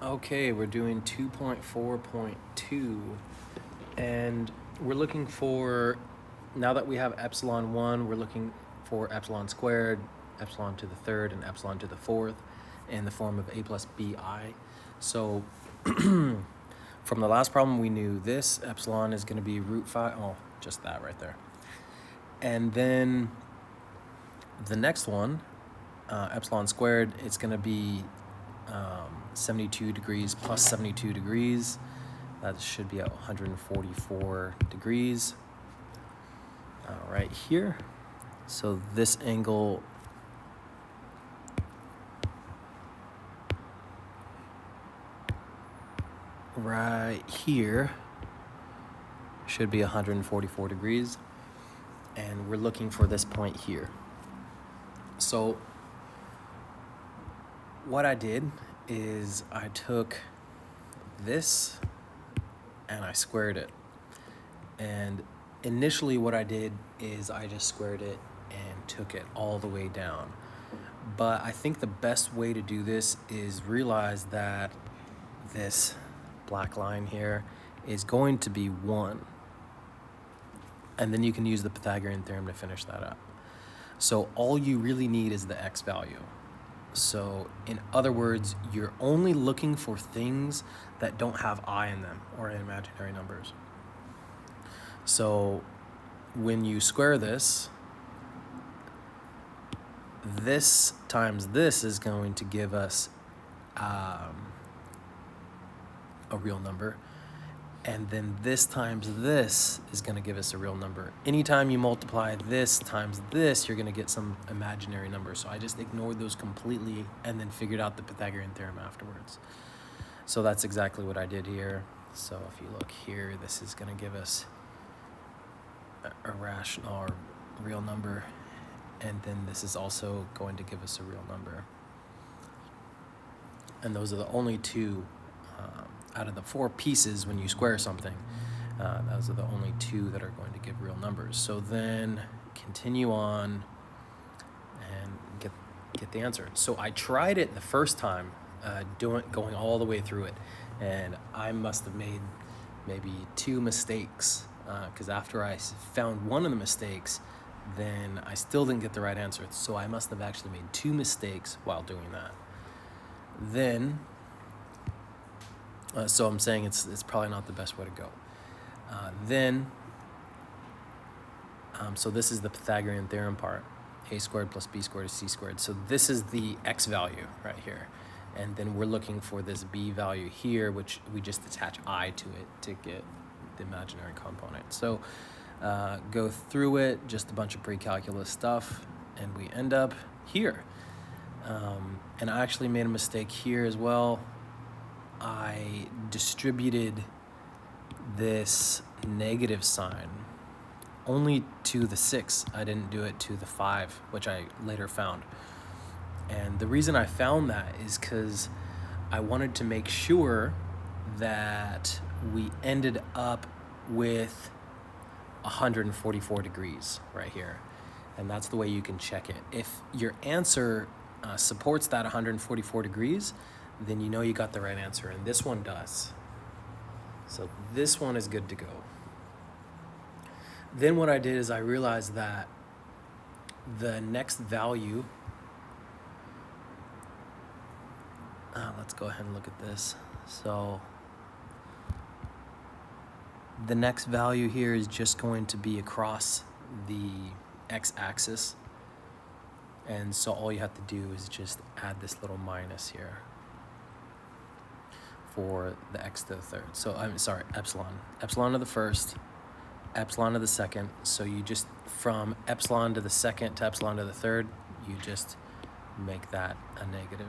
Okay, we're doing 2.4.2, and we're looking for, now that we have epsilon 1, we're looking for epsilon squared, epsilon to the third, and epsilon to the fourth in the form of a plus bi. So from the last problem, we knew this epsilon is going to be root 5, just that right there. And then the next one, epsilon squared, it's going to be 72 degrees plus 72 degrees. That should be at 144 degrees right here. So this angle right here should be 144 degrees. And we're looking for this point here. So what I did is I took this and I squared it. And initially what I did is I just squared it and took it all the way down. But I think the best way to do this is realize that this black line here is going to be 1. And then you can use the Pythagorean theorem to finish that up. So all you really need is the x value. So in other words, you're only looking for things that don't have I in them or imaginary numbers. So when you square this, this times this is going to give us a real number. And then this times this is going to give us a real number. Anytime you multiply this times this, you're going to get some imaginary number. So I just ignored those completely and then figured out the Pythagorean theorem afterwards. So that's exactly what I did here. So if you look here, this is going to give us a rational or real number. And then this is also going to give us a real number. And those are the only two out of the 4 pieces when you square something. Those are the only 2 that are going to give real numbers. So then continue on and get the answer. So I tried it the first time, going all the way through it, and I must have made maybe 2 mistakes, because after I found one of the mistakes, then I still didn't get the right answer. So I must have actually made 2 mistakes while doing that. Then so I'm saying it's probably not the best way to go. So this is the Pythagorean theorem part. A squared plus b squared is c squared. So this is the x value right here. And then we're looking for this b value here, which we just attach I to it to get the imaginary component. So go through it, just a bunch of pre-calculus stuff, and we end up here. And I actually made a mistake here as well. I distributed this negative sign only to the 6. I didn't do it to the 5, which I later found. And the reason I found that is because I wanted to make sure that we ended up with 144 degrees right here. And that's the way you can check it. If your answer supports that 144 degrees, then you know you got the right answer, and this one does. So this one is good to go. Then what I did is I realized that the next value, let's go ahead and look at this. So the next value here is just going to be across the x-axis. And so all you have to do is just add this little minus here for the x to the third. So I'm sorry, epsilon. Epsilon to the first, epsilon to the second. So you just, from epsilon to the second to epsilon to the third, you just make that a negative.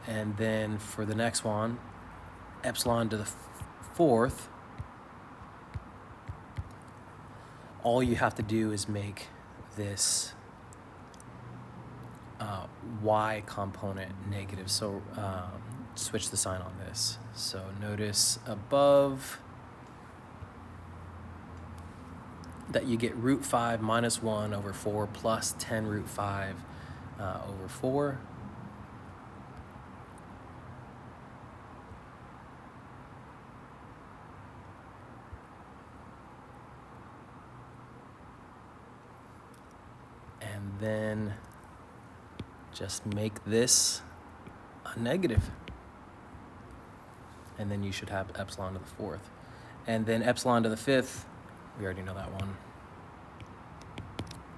And then for the next one, epsilon to the fourth, all you have to do is make this y component negative. So switch the sign on this. So notice above that you get root 5 minus 1 over 4 plus 10 root 5 over 4. And then just make this a negative. And then you should have epsilon to the fourth. And then epsilon to the fifth, we already know that one.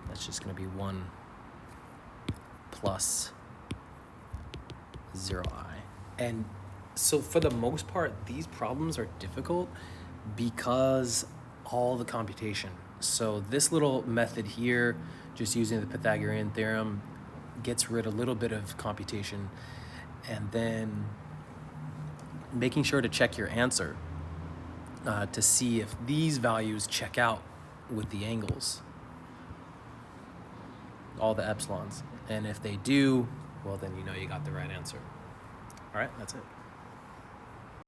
That's just going to be 1 plus 0i. And so for the most part, these problems are difficult because all the computation. So this little method here, just using the Pythagorean theorem, gets rid of a little bit of computation, and then making sure to check your answer to see if these values check out with the angles, all the epsilons. And if they do, well, then you know you got the right answer. All right, that's it.